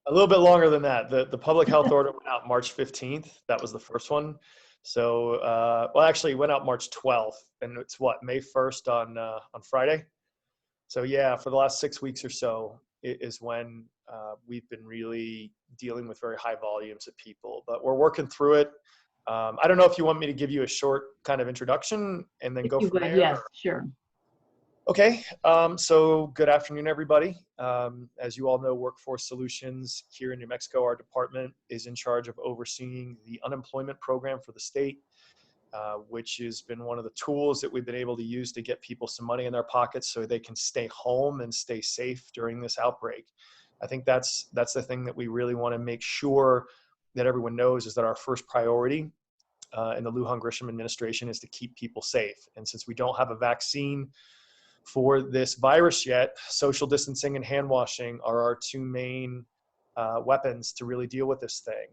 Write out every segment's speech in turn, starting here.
A little bit longer than that. The public health order went out March 15th. That was the first one. So, well, actually, it went out March 12th, and it's what, May 1st on Friday. So yeah, for the last 6 weeks or so is when we've been really dealing with very high volumes of people, but we're working through it. I don't know if you want me to give you a short kind of introduction and then If go you from would, there. yes, sure. Okay, so good afternoon, everybody. As you all know, Workforce Solutions here in New Mexico, our department is in charge of overseeing the unemployment program for the state, which has been one of the tools that we've been able to use to get people some money in their pockets so they can stay home and stay safe during this outbreak. I think that's the thing that we really want to make sure that everyone knows is that our first priority in the Lujan Grisham administration is to keep people safe. And since we don't have a vaccine for this virus yet, social distancing and hand washing are our two main weapons to really deal with this thing.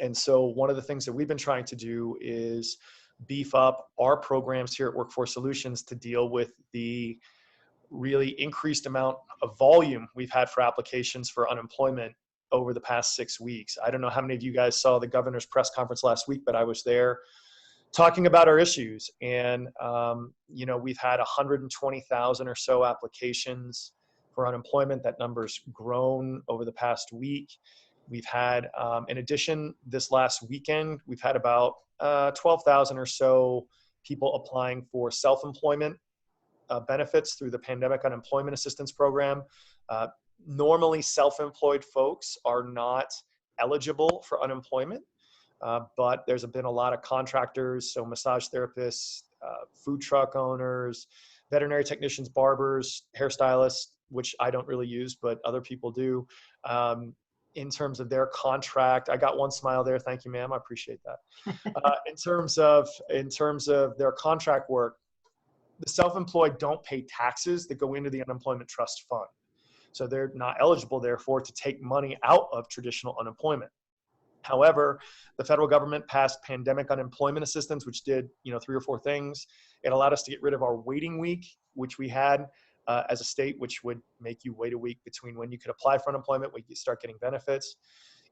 And so one of the things that we've been trying to do is beef up our programs here at Workforce Solutions to deal with the really increased amount of volume we've had for applications for unemployment over the past 6 weeks. I don't know how many of you guys saw the governor's press conference last week, but I was there talking about our issues. And, you know, we've had 120,000 or so applications for unemployment. That number's grown over the past week. We've had, in addition, this last weekend, we've had about 12,000 or so people applying for self-employment benefits through the Pandemic Unemployment Assistance Program. Normally, self-employed folks are not eligible for unemployment. But there's been a lot of contractors, so massage therapists, food truck owners, veterinary technicians, barbers, hairstylists, which I don't really use, but other people do. In terms of their contract, I got one smile there. Thank you, ma'am. I appreciate that. In terms of their contract work, the self-employed don't pay taxes that go into the unemployment trust fund. So they're not eligible, therefore, to take money out of traditional unemployment. However, the federal government passed pandemic unemployment assistance, which did, 3 or 4 things. It allowed us to get rid of our waiting week, which we had as a state, which would make you wait a week between when you could apply for unemployment, when you start getting benefits.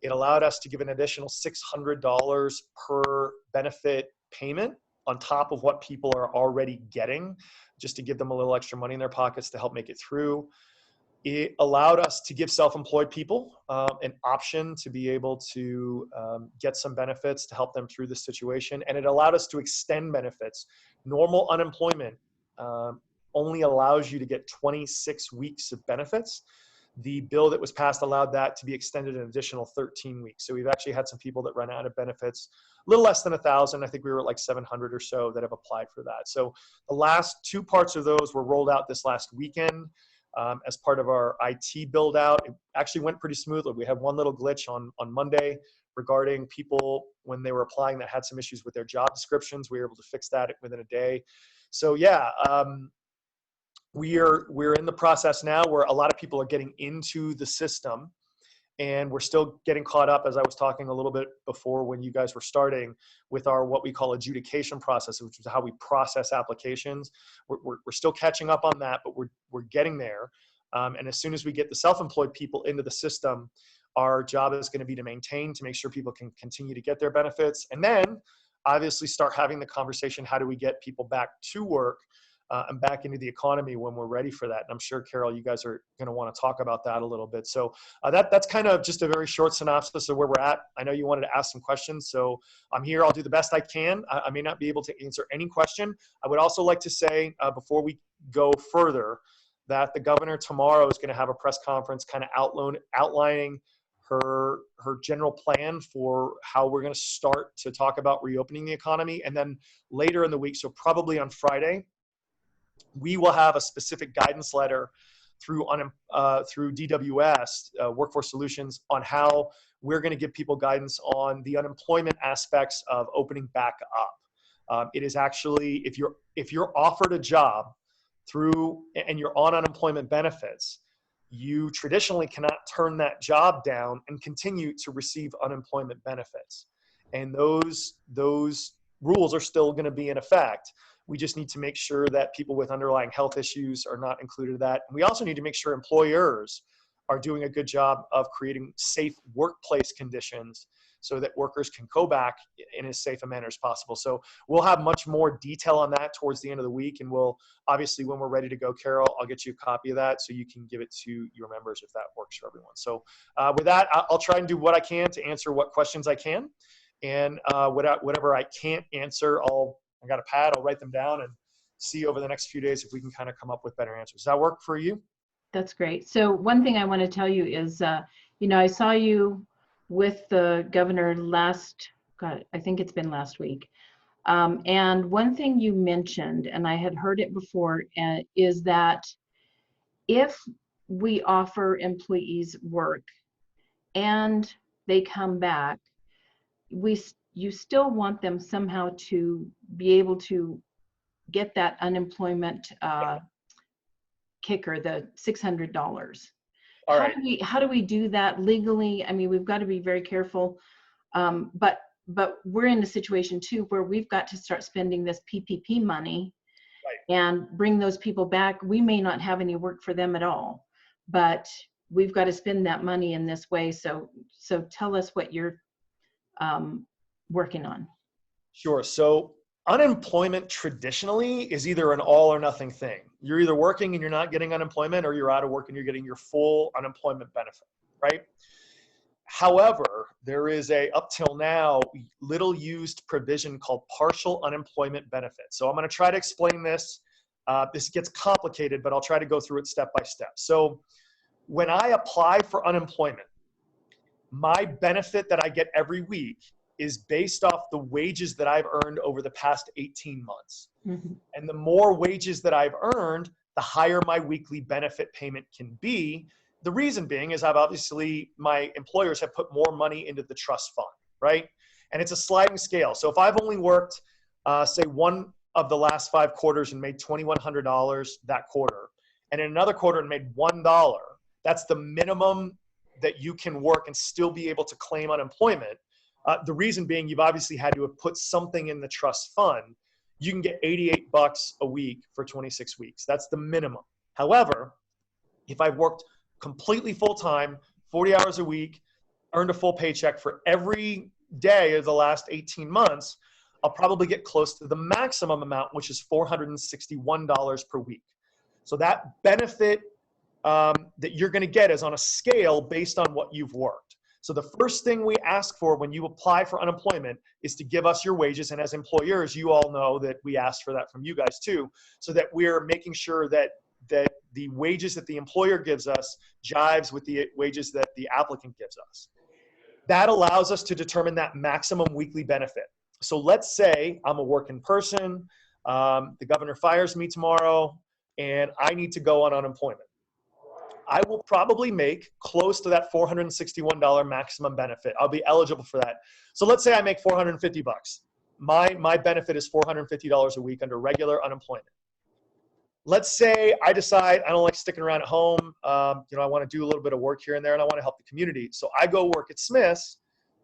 It allowed us to give an additional $600 per benefit payment on top of what people are already getting, just to give them a little extra money in their pockets to help make it through. It allowed us to give self-employed people an option to be able to get some benefits to help them through this situation. And it allowed us to extend benefits. Normal unemployment only allows you to get 26 weeks of benefits. The bill that was passed allowed that to be extended an additional 13 weeks. So we've actually had some people that run out of benefits, a little less than 1,000. I think we were at like 700 or so that have applied for that. So the last 2 parts of those were rolled out this last weekend. As part of our IT build out. It actually went pretty smoothly. We had one little glitch on Monday regarding people when they were applying that had some issues with their job descriptions. We were able to fix that within a day. So yeah, we're in the process now where a lot of people are getting into the system, and we're still getting caught up, as I was talking a little bit before when you guys were starting, with our what we call adjudication process, which is how we process applications. We're still catching up on that, but we're getting there. And as soon as we get the self-employed people into the system, our job is going to be to maintain, to make sure people can continue to get their benefits, and then obviously start having the conversation, how do we get people back to work and back into the economy when we're ready for that. And I'm sure, Carol, you guys are going to want to talk about that a little bit. So that's kind of just a very short synopsis of where we're at. I know you wanted to ask some questions, so I'm here. I'll do the best I can. I may not be able to answer any question. I would also like to say before we go further that the governor tomorrow is going to have a press conference kind of outlining her general plan for how we're going to start to talk about reopening the economy. And then later in the week, so probably on Friday, we will have a specific guidance letter through DWS, Workforce Solutions, on how we're going to give people guidance on the unemployment aspects of opening back up. It is actually, if you're offered a job and you're on unemployment benefits, you traditionally cannot turn that job down and continue to receive unemployment benefits. And those rules are still going to be in effect. We just need to make sure that people with underlying health issues are not included in that. And we also need to make sure employers are doing a good job of creating safe workplace conditions so that workers can go back in as safe a manner as possible. So we'll have much more detail on that towards the end of the week. And we'll, obviously, when we're ready to go, Carol, I'll get you a copy of that so you can give it to your members if that works for everyone. So with that, I'll try and do what I can to answer what questions I can. And whatever I can't answer, I got a pad, I'll write them down and see over the next few days if we can kind of come up with better answers. Does that work for you? That's great. So one thing I want to tell you is, I saw you with the governor I think it's been last week. And one thing you mentioned, and I had heard it before, is that if we offer employees work and they come back, you still want them somehow to be able to get that unemployment kicker, the $600. All right. How do we do that legally? I mean, we've got to be very careful, but we're in a situation too where we've got to start spending this PPP money, right, and bring those people back. We may not have any work for them at all, but we've got to spend that money in this way. So tell us what you're working on. Sure. So unemployment traditionally is either an all or nothing thing. You're either working and you're not getting unemployment, or you're out of work and you're getting your full unemployment benefit, right? However, there is a, up till now, little used provision called partial unemployment benefit. So I'm going to try to explain this. This gets complicated, but I'll try to go through it step by step. So when I apply for unemployment, my benefit that I get every week is based off the wages that I've earned over the past 18 months. Mm-hmm. And the more wages that I've earned, the higher my weekly benefit payment can be. The reason being is my employers have put more money into the trust fund, right? And it's a sliding scale. So if I've only worked, say, one of the last 5 quarters and made $2,100 that quarter, and in another quarter and made $1, that's the minimum that you can work and still be able to claim unemployment. The reason being, you've obviously had to have put something in the trust fund. You can get $88 a week for 26 weeks. That's the minimum. However, if I've worked completely full-time, 40 hours a week, earned a full paycheck for every day of the last 18 months, I'll probably get close to the maximum amount, which is $461 per week. So that benefit that you're going to get is on a scale based on what you've worked. So the first thing we ask for when you apply for unemployment is to give us your wages. And as employers, you all know that we ask for that from you guys too, so that we're making sure that the wages that the employer gives us jives with the wages that the applicant gives us. That allows us to determine that maximum weekly benefit. So let's say I'm a working person, the governor fires me tomorrow, and I need to go on unemployment. I will probably make close to that $461 maximum benefit. I'll be eligible for that. So let's say I make $450. My benefit is $450 a week under regular unemployment. Let's say I decide I don't like sticking around at home. I want to do a little bit of work here and there, and I want to help the community. So I go work at Smith's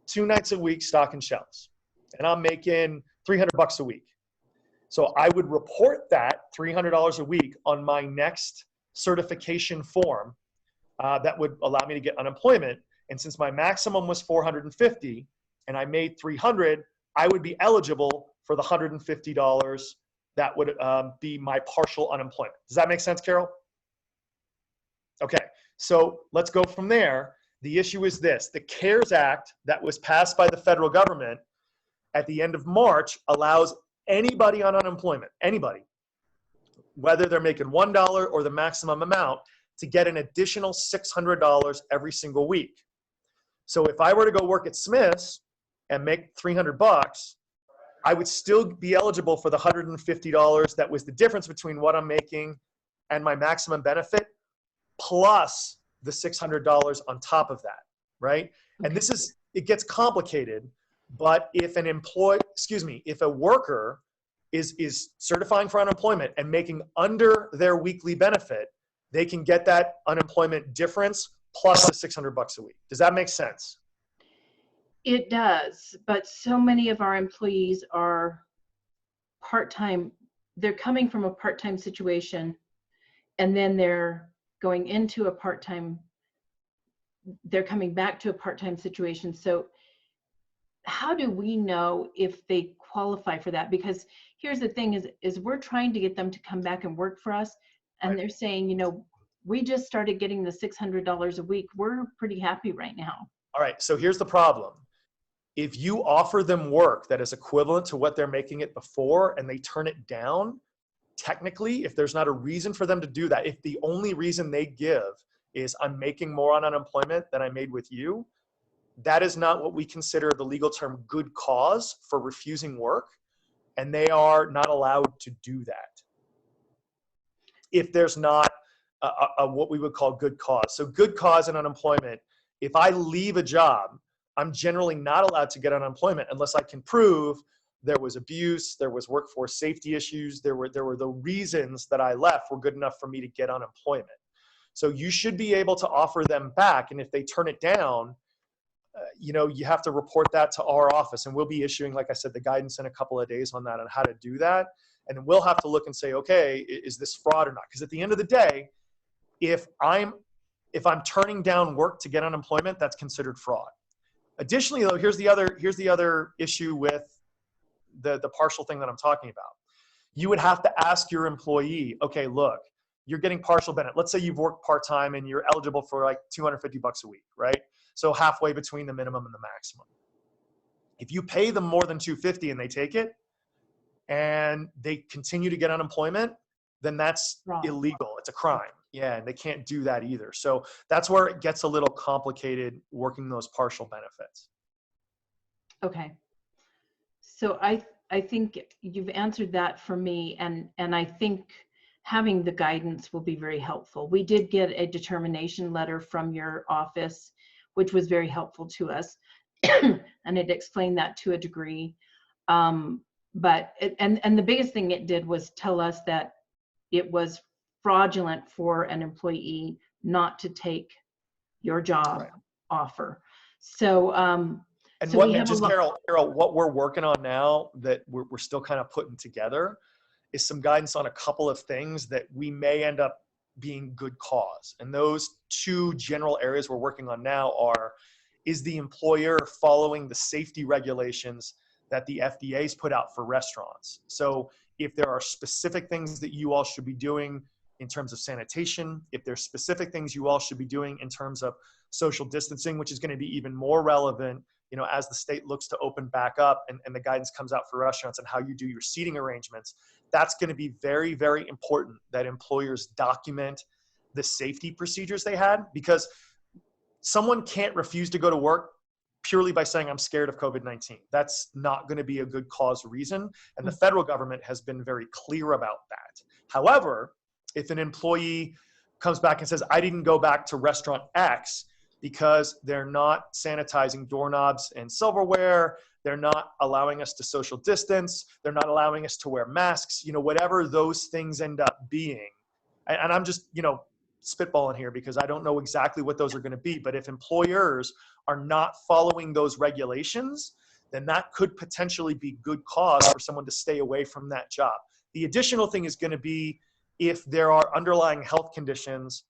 2 nights a week, stocking shelves, and I'm making $300 a week. So I would report that $300 a week on my next certification form that would allow me to get unemployment. And since my maximum was $450 and I made $300, I would be eligible for the $150 that would be my partial unemployment. Does that make sense, Carol? Okay, so let's go from there. The issue is this: the CARES Act that was passed by the federal government at the end of March allows anybody on unemployment, anybody, whether they're making $1 or the maximum amount, to get an additional $600 every single week. So if I were to go work at Smith's and make $300, I would still be eligible for the $150 that was the difference between what I'm making and my maximum benefit, plus the $600 on top of that, right? And it gets complicated, but if if a worker is certifying for unemployment and making under their weekly benefit, they can get that unemployment difference plus the $600 a week. Does that make sense? It does, but so many of our employees are part-time. They're coming from a part-time situation, and then they're going into a part-time they're coming back to a part-time situation. So how do we know if they qualify for that? Because here's the thing is we're trying to get them to come back and work for us. And Right. they're saying, you know, we just started getting the $600 a week. We're pretty happy right now. All right. So here's the problem. If you offer them work that is equivalent to what they're making it before and they turn it down, technically, if there's not a reason for them to do that, if the only reason they give is I'm making more on unemployment than I made with you, that is not what we consider the legal term good cause for refusing work. And they are not allowed to do that if there's not what we would call good cause. So good cause in unemployment, if I leave a job, I'm generally not allowed to get unemployment unless I can prove there was abuse, there was workforce safety issues, there were the reasons that I left were good enough for me to get unemployment. So you should be able to offer them back. And if they turn it down, you have to report that to our office, and we'll be issuing, like I said, the guidance in a couple of days on that, on how to do that. And then we'll have to look and say, okay, is this fraud or not? Because at the end of the day, if I'm turning down work to get unemployment, that's considered fraud. Additionally, though, here's the other issue with the partial thing that I'm talking about. You would have to ask your employee, okay, look, you're getting partial benefit. Let's say you've worked part-time and you're eligible for like $250 a week, right? So halfway between the minimum and the maximum. If you pay them more than $250 and they take it and they continue to get unemployment, then that's illegal. It's a crime. Yeah, and they can't do that either. So that's where it gets a little complicated working those partial benefits. Okay. So I think you've answered that for me, and I think having the guidance will be very helpful. We did get a determination letter from your office, which was very helpful to us, and it explained that to a degree. But the biggest thing it did was tell us that it was fraudulent for an employee not to take your job offer. So Carol, what we're working on now that we're still kind of putting together is some guidance on a couple of things that we may end up being good cause. And those two general areas we're working on now are, is the employer following the safety regulations that the FDA's put out for restaurants? So if there are specific things that you all should be doing in terms of sanitation, if there's specific things you all should be doing in terms of social distancing, which is going to be even more relevant, as the state looks to open back up and the guidance comes out for restaurants and how you do your seating arrangements, that's going to be very, very important that employers document the safety procedures they had, because someone can't refuse to go to work purely by saying, I'm scared of COVID-19. That's not going to be a good cause reason. And the federal government has been very clear about that. However, if an employee comes back and says, I didn't go back to restaurant X because they're not sanitizing doorknobs and silverware, they're not allowing us to social distance, they're not allowing us to wear masks, whatever those things end up being. And I'm just, spitballing here because I don't know exactly what those are going to be. But if employers are not following those regulations, then that could potentially be good cause for someone to stay away from that job. The additional thing is going to be if there are underlying health conditions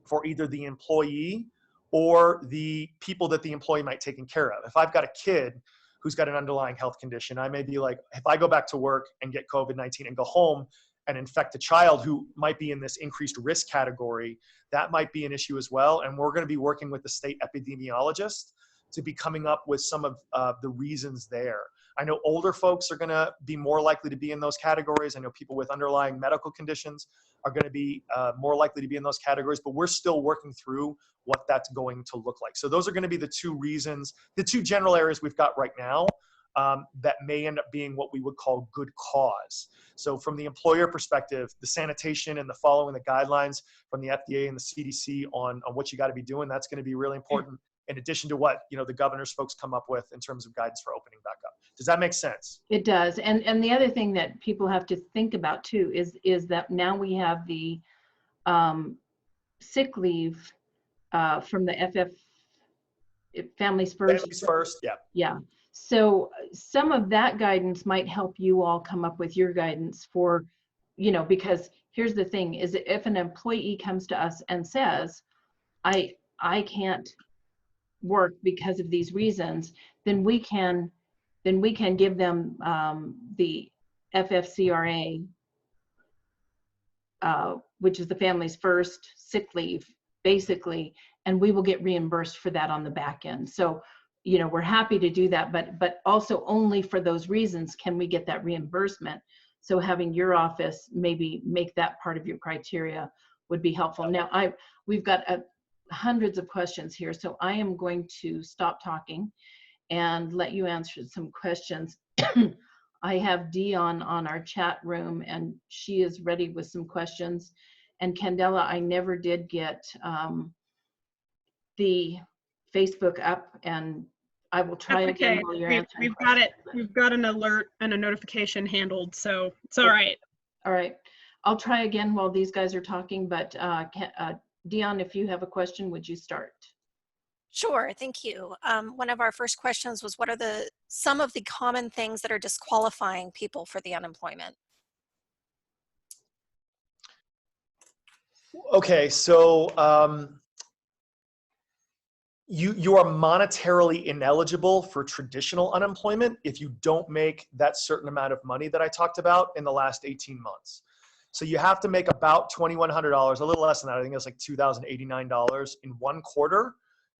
for either the employee or the people that the employee might take care of. If I've got a kid who's got an underlying health condition, I may be like, if I go back to work and get COVID-19 and go home and infect a child who might be in this increased risk category, that might be an issue as well. And we're going to be working with the state epidemiologist to be coming up with some of the reasons there. I know older folks are going to be more likely to be in those categories. I know people with underlying medical conditions are going to be more likely to be in those categories, but we're still working through what that's going to look like. So those are going to be the two reasons, the two general areas we've got right now that may end up being what we would call good cause. So from the employer perspective, the sanitation and the following the guidelines from the FDA and the CDC on what you got to be doing, that's going to be really important, in addition to what the governor's folks come up with in terms of guidance for opening back up. Does that make sense? It does. And the other thing that people have to think about too is that now we have the sick leave from the Families First. Families First, yeah. Yeah. So some of that guidance might help you all come up with your guidance for, because here's the thing is if an employee comes to us and says, I I can't work because of these reasons, then we can give them the FFCRA, which is the family's first sick leave, basically, and we will get reimbursed for that on the back end. So, you know, we're happy to do that, but also only for those reasons can we get that reimbursement. So having your office maybe make that part of your criteria would be helpful. Now, we've got hundreds of questions here, so I am going to stop talking and let you answer some questions. I have Dion on our chat room, and she is ready with some questions. And Candela, I never did get the Facebook up, and I will try That's again okay. while you're answering We've got questions. it. We've got an alert and a notification handled, so it's all right. All right. I'll try again while these guys are talking, but Dion, if you have a question, would you start? Sure, thank you. One of our first questions was, what are some of the common things that are disqualifying people for the unemployment? Okay, so you are monetarily ineligible for traditional unemployment if you don't make that certain amount of money that I talked about in the last 18 months. So you have to make about $2,100, a little less than that. I think it's like $2,089 in one quarter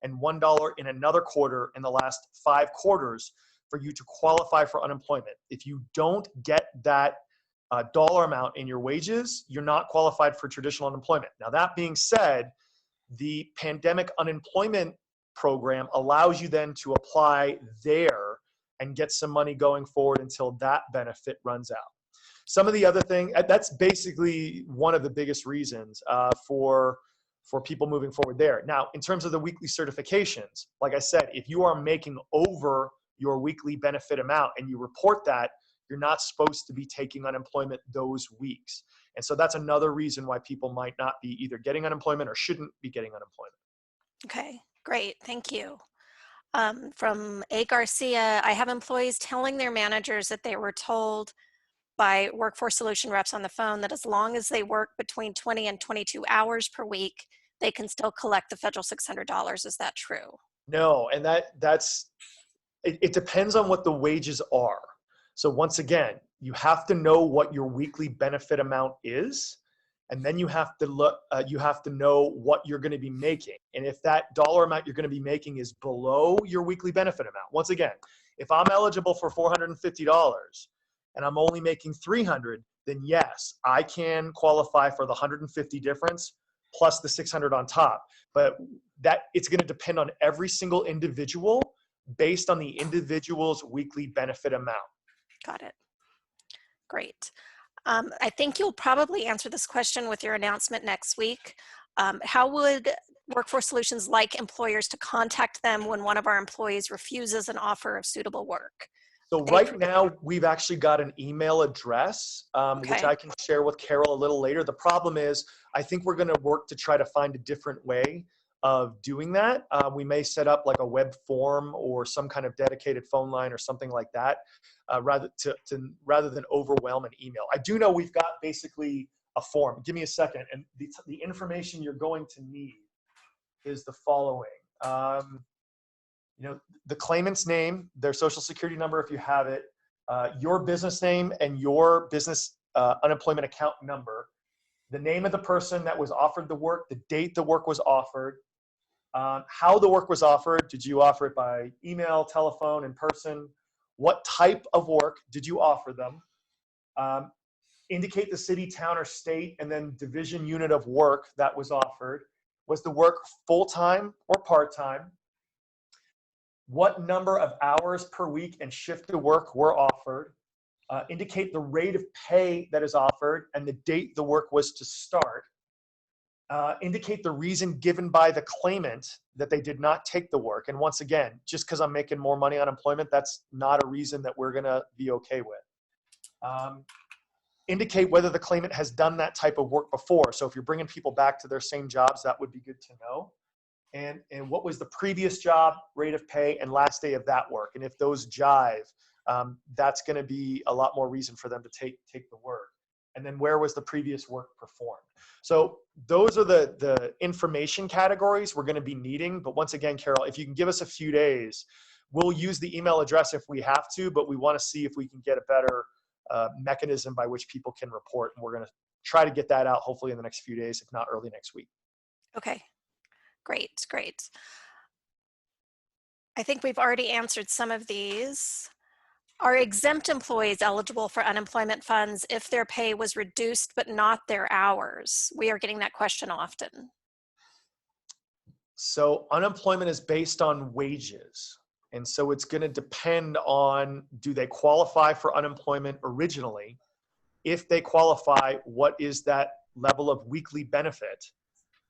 and $1 in another quarter in the last 5 quarters for you to qualify for unemployment. If you don't get that dollar amount in your wages, you're not qualified for traditional unemployment. Now, that being said, the pandemic unemployment program allows you then to apply there and get some money going forward until that benefit runs out. Some of the other thing, that's basically one of the biggest reasons for people moving forward there. Now, in terms of the weekly certifications, like I said, if you are making over your weekly benefit amount and you report that, you're not supposed to be taking unemployment those weeks. And so that's another reason why people might not be either getting unemployment or shouldn't be getting unemployment. Okay, great, thank you. From A. Garcia, I have employees telling their managers that they were told by workforce solution reps on the phone that as long as they work between 20 and 22 hours per week, they can still collect the federal $600. Is that true? No, and it depends on what the wages are. So once again, you have to know what your weekly benefit amount is, and then you have to look. You have to know what you're going to be making, and if that dollar amount you're going to be making is below your weekly benefit amount. Once again, if I'm eligible for $450 and I'm only making $300, then yes, I can qualify for the $150 difference plus the $600 on top. But that it's going to depend on every single individual based on the individual's weekly benefit amount. Got it. Great. I think you'll probably answer this question with your announcement next week. How would Workforce Solutions like employers to contact them when one of our employees refuses an offer of suitable work? So right now, we've actually got an email address, which I can share with Carol a little later. The problem is, I think we're going to work to try to find a different way of doing that. We may set up like a web form or some kind of dedicated phone line or something like that, rather than overwhelm an email. I do know we've got basically a form. Give me a second. And the information you're going to need is the following. The claimant's name, their social security number if you have it, your business name and your business unemployment account number, the name of the person that was offered the work, the date the work was offered, how the work was offered. Did you offer it by email, telephone, in person? What type of work did you offer them? Indicate the city, town, or state, and then division unit of work that was offered. Was the work full-time or part-time? What number of hours per week and shift of work were offered? Indicate the rate of pay that is offered and the date the work was to start. Indicate the reason given by the claimant that they did not take the work. And once again, just because I'm making more money on unemployment, that's not a reason that we're going to be okay with. Indicate whether the claimant has done that type of work before. So if you're bringing people back to their same jobs, that would be good to know. And what was the previous job, rate of pay, and last day of that work. And if those jive, that's going to be a lot more reason for them to take the work. and then where was the previous work performed. So those are the information categories we're going to be needing. But once again, Carol, if you can give us a few days, we'll use the email address if we have to, but we want to see if we can get a better mechanism by which people can report. And we're going to try to get that out hopefully in the next few days, if not early next week. Okay, great, great. I think we've already answered some of these. Are exempt employees eligible for unemployment funds if their pay was reduced but not their hours? We are getting that question often. So unemployment is based on wages. And so it's going to depend on, do they qualify for unemployment originally? If they qualify, what is that level of weekly benefit?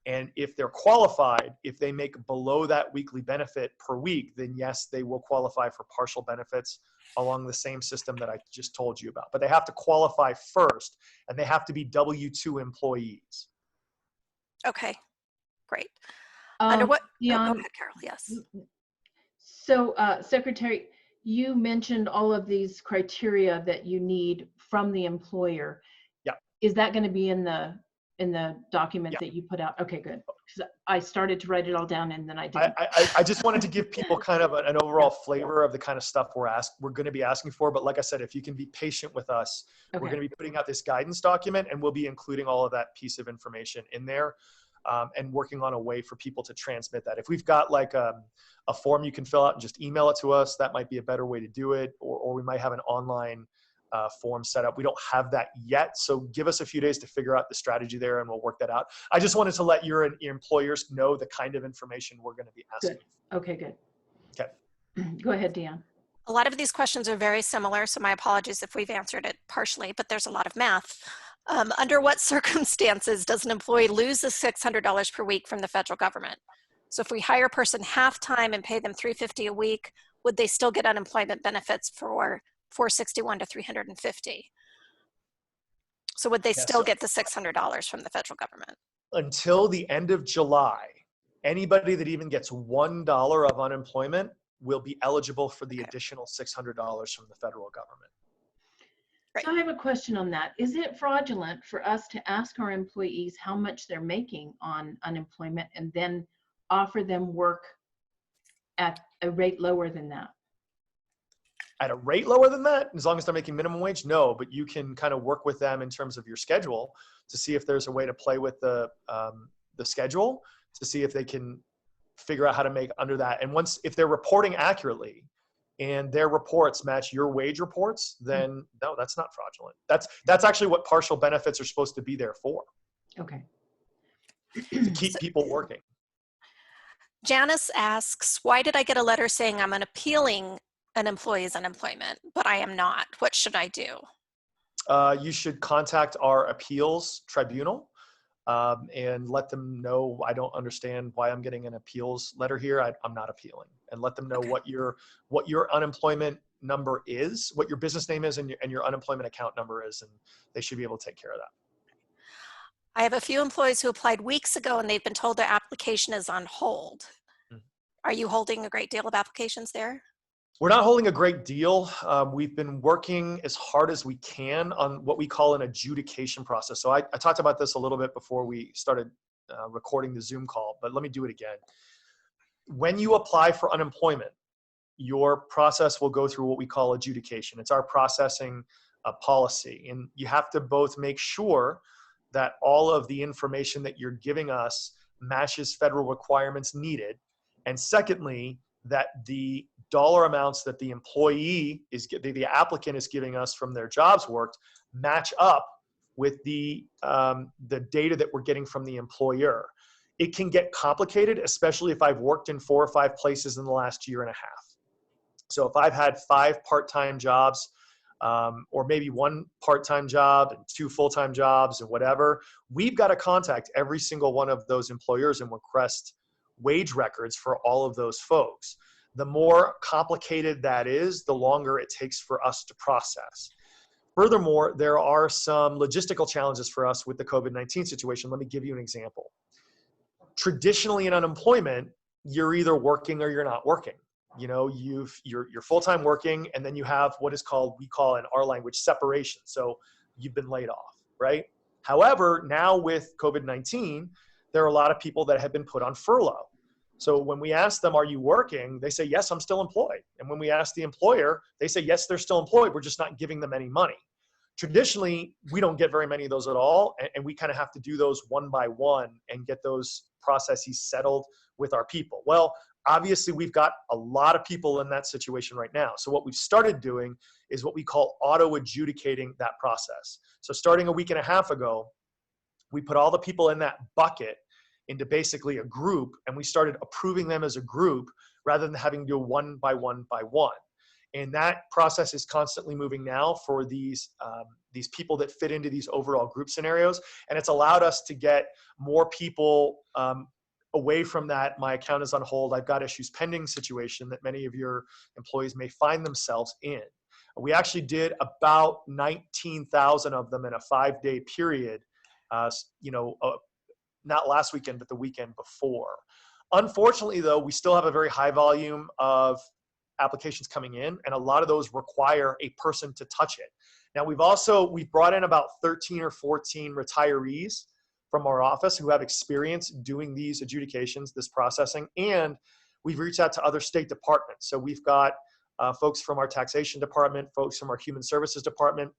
And if they're qualified, if they make below that weekly benefit per week, then yes, they will qualify for partial benefits along the same system that I just told you about. But they have to qualify first, and they have to be W-2 employees. Okay, great. Under what? Dion, oh, go ahead, Carol. Yes. So, Secretary, you mentioned all of these criteria that you need from the employer. Yeah. Is that going to be in the document Yeah. that you put out? Okay, good. 'Cause I started to write it all down and then I didn't. I just wanted to give people kind of an overall flavor of the kind of stuff we're going to be asking for. But like I said, if you can be patient with us, Okay. we're going to be putting out this guidance document, and we'll be including all of that piece of information in there, and working on a way for people to transmit that. If we've got like a form you can fill out and just email it to us, that might be a better way to do it. Or we might have an online form set up. We don't have that yet. So give us a few days to figure out the strategy there, and we'll work that out. I just wanted to let your employers know the kind of information we're going to be asking. Good. Okay, good. Okay. Go ahead, Dion. A lot of these questions are very similar, so my apologies if we've answered it partially, but there's a lot of math. Under what circumstances does an employee lose the $600 per week from the federal government? So if we hire a person half-time and pay them $350 a week, would they still get unemployment benefits for $461 to $350? So would they still get the $600 from the federal government? Until the end of July, anybody that even gets $1 of unemployment will be eligible for the additional $600 from the federal government. Right. So I have a question on that. Is it fraudulent for us to ask our employees how much they're making on unemployment and then offer them work at a rate lower than that? At a rate lower than that, as long as they're making minimum wage, no, but you can kind of work with them in terms of your schedule to see if there's a way to play with the schedule to see if they can figure out how to make under that. And if they're reporting accurately and their reports match your wage reports, then no, that's not fraudulent. That's actually what partial benefits are supposed to be there for. Okay. To keep people working. Janice asks, why did I get a letter saying I'm appealing an employee's unemployment, but I am not? What should I do? You should contact our appeals tribunal and let them know I don't understand why I'm getting an appeals letter here. I'm not appealing, and let them know what your unemployment number is, what your business name is, and your unemployment account number is, and they should be able to take care of that. I have a few employees who applied weeks ago and they've been told their application is on hold. Are you holding a great deal of applications there? We're not holding a great deal. We've been working as hard as we can on what we call an adjudication process. So I talked about this a little bit before we started recording the Zoom call, but let me do it again. When you apply for unemployment, your process will go through what we call adjudication. It's our processing policy. And you have to both make sure that all of the information that you're giving us matches federal requirements needed. And secondly, that the dollar amounts that the applicant is giving us from their jobs worked match up with the data that we're getting from the employer. It can get complicated, especially if I've worked in 4 or 5 places in the last year and a half. So if I've had 5 part-time jobs, or maybe 1 part-time job and 2 full-time jobs and whatever, we've got to contact every single one of those employers and request wage records for all of those folks. The more complicated that is, the longer it takes for us to process. Furthermore, there are some logistical challenges for us with the COVID-19 situation. Let me give you an example. Traditionally in unemployment, you're either working or you're not working. You know, you're full-time working, and then you have what is called, we call in our language, separation. So you've been laid off. right? However, now with COVID-19, there are a lot of people that have been put on furlough. So when we ask them, are you working? They say, yes, I'm still employed. And when we ask the employer, they say, yes, they're still employed. We're just not giving them any money. Traditionally, we don't get very many of those at all. And we kind of have to do those one by one and get those processes settled with our people. Well, obviously, we've got a lot of people in that situation right now. So what we've started doing is what we call auto-adjudicating that process. So starting a week and a half ago, we put all the people in that bucket into basically a group, and we started approving them as a group rather than having to do one by one by one. And that process is constantly moving now for these people that fit into these overall group scenarios. And it's allowed us to get more people away from that, my account is on hold, I've got issues pending situation that many of your employees may find themselves in. We actually did about 19,000 of them in a 5-day period, not last weekend, but the weekend before. Unfortunately, though, we still have a very high volume of applications coming in, and a lot of those require a person to touch it. Now, we've brought in about 13 or 14 retirees from our office who have experience doing these adjudications, this processing, and we've reached out to other state departments. So we've got folks from our taxation department, folks from our human services department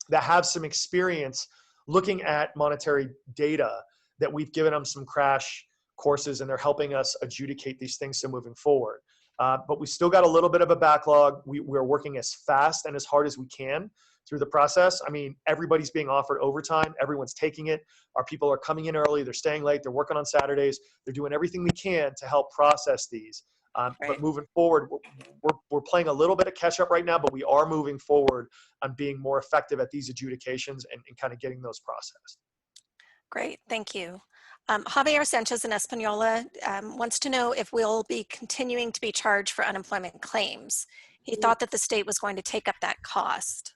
that have some experience looking at monetary data, that we've given them some crash courses, and they're helping us adjudicate these things so moving forward. But we still got a little bit of a backlog. We're working as fast and as hard as we can through the process. I mean, everybody's being offered overtime. Everyone's taking it. Our people are coming in early. They're staying late. They're working on Saturdays. They're doing everything we can to help process these. Right. But moving forward, we're playing a little bit of catch up right now, but we are moving forward on being more effective at these adjudications and kind of getting those processed. Great, thank you. Javier Sanchez in Espanola wants to know if we'll be continuing to be charged for unemployment claims. He thought that the state was going to take up that cost.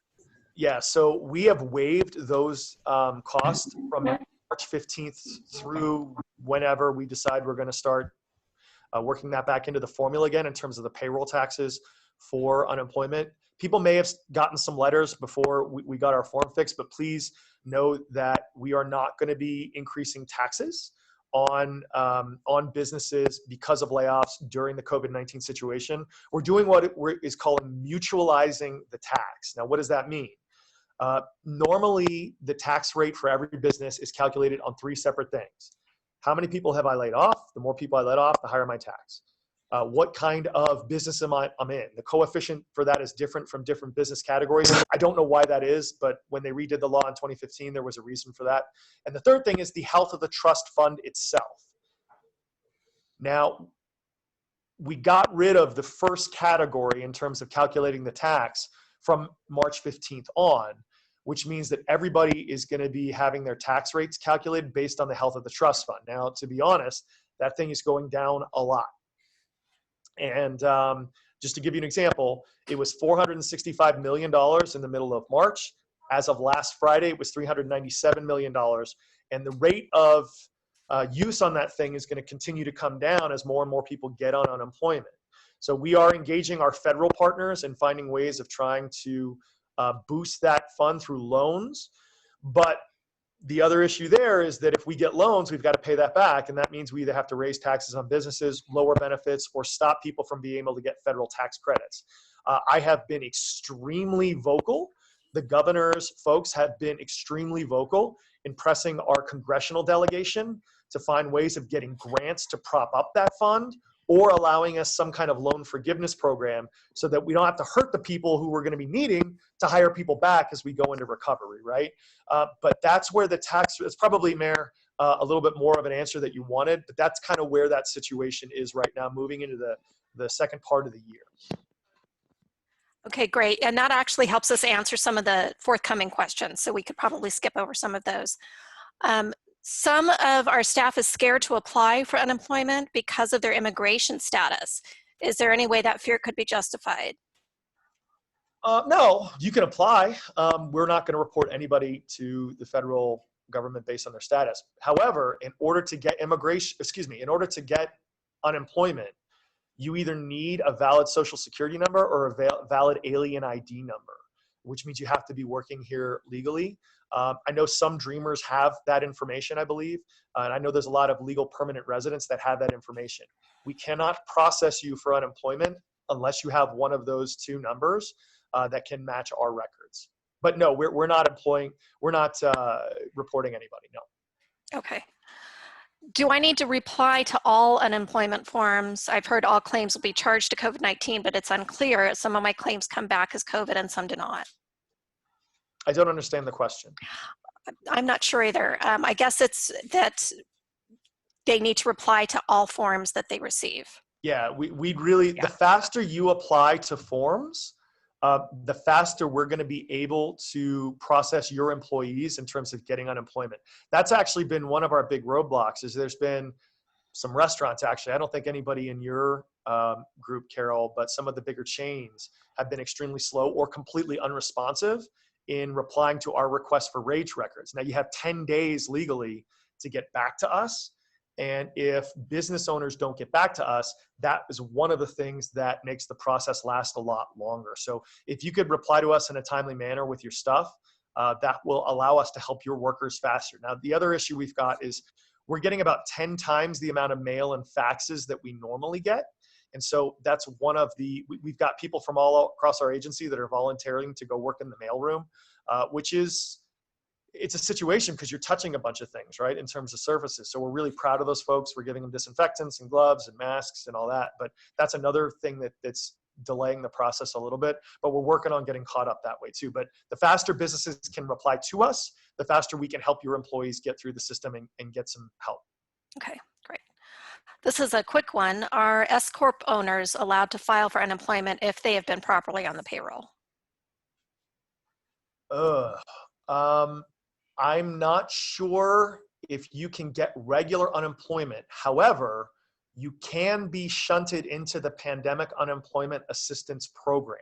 Yeah, so we have waived those costs from March 15th through whenever we decide we're going to start working that back into the formula again in terms of the payroll taxes for unemployment. People may have gotten some letters before we got our form fixed, but please know that we are not going to be increasing taxes on businesses because of layoffs during the COVID-19 situation. We're doing what is called mutualizing the tax. Now, what does that mean? Normally, the tax rate for every business is calculated on 3 separate things. How many people have I laid off? The more people I let off, the higher my tax. What kind of business I'm in? The coefficient for that is different from different business categories. I don't know why that is, but when they redid the law in 2015, there was a reason for that. And the third thing is the health of the trust fund itself. Now, we got rid of the first category in terms of calculating the tax from March 15th on, which means that everybody is going to be having their tax rates calculated based on the health of the trust fund. Now, to be honest, that thing is going down a lot. And just to give you an example, it was $465 million in the middle of March. As of last Friday, it was $397 million. And the rate of use on that thing is going to continue to come down as more and more people get on unemployment. So we are engaging our federal partners and finding ways of trying to boost that fund through loans. But the other issue there is that if we get loans, we've got to pay that back. And that means we either have to raise taxes on businesses, lower benefits, or stop people from being able to get federal tax credits. I have been extremely vocal. The governor's folks have been extremely vocal in pressing our congressional delegation to find ways of getting grants to prop up that fund, or allowing us some kind of loan forgiveness program so that we don't have to hurt the people who we're going to be needing to hire people back as we go into recovery, right? But that's where the tax, it's probably, Mayor, a little bit more of an answer that you wanted, but that's kind of where that situation is right now, moving into the second part of the year. Okay, great. And that actually helps us answer some of the forthcoming questions, so we could probably skip over some of those. Some of our staff is scared to apply for unemployment because of their immigration status. Is there any way that fear could be justified? No, you can apply. We're not going to report anybody to the federal government based on their status. However, in order to get in order to get unemployment, you either need a valid social security number or a valid alien ID number. which means you have to be working here legally. I know some Dreamers have that information, I believe. And I know there's a lot of legal permanent residents that have that information. We cannot process you for unemployment unless you have one of those two numbers that can match our records. But no, we're not reporting anybody, no. Okay. Do I need to reply to all unemployment forms? I've heard all claims will be charged to COVID-19, but it's unclear. Some of my claims come back as COVID and some do not. I don't understand the question. I'm not sure either. I guess it's that they need to reply to all forms that they receive. Yeah, we'd really, the faster you apply to forms, the faster we're going to be able to process your employees in terms of getting unemployment. That's actually been one of our big roadblocks. Is there's been some restaurants, actually, I don't think anybody in your group, Carol, but some of the bigger chains have been extremely slow or completely unresponsive in replying to our request for wage records. Now you have 10 days legally to get back to us. And if business owners don't get back to us, that is one of the things that makes the process last a lot longer. So if you could reply to us in a timely manner with your stuff, that will allow us to help your workers faster. Now, the other issue we've got is we're getting about 10 times the amount of mail and faxes that we normally get. And so that's one of the, we've got people from all across our agency that are volunteering to go work in the mailroom, which is, it's a situation because you're touching a bunch of things, right, in terms of surfaces. So we're really proud of those folks. We're giving them disinfectants and gloves and masks and all that. But that's another thing that's delaying the process a little bit. But we're working on getting caught up that way too. But the faster businesses can reply to us, the faster we can help your employees get through the system and get some help. Okay, great. This is a quick one. Are S-Corp owners allowed to file for unemployment if they have been properly on the payroll? I'm not sure if you can get regular unemployment. However, you can be shunted into the Pandemic Unemployment Assistance Program.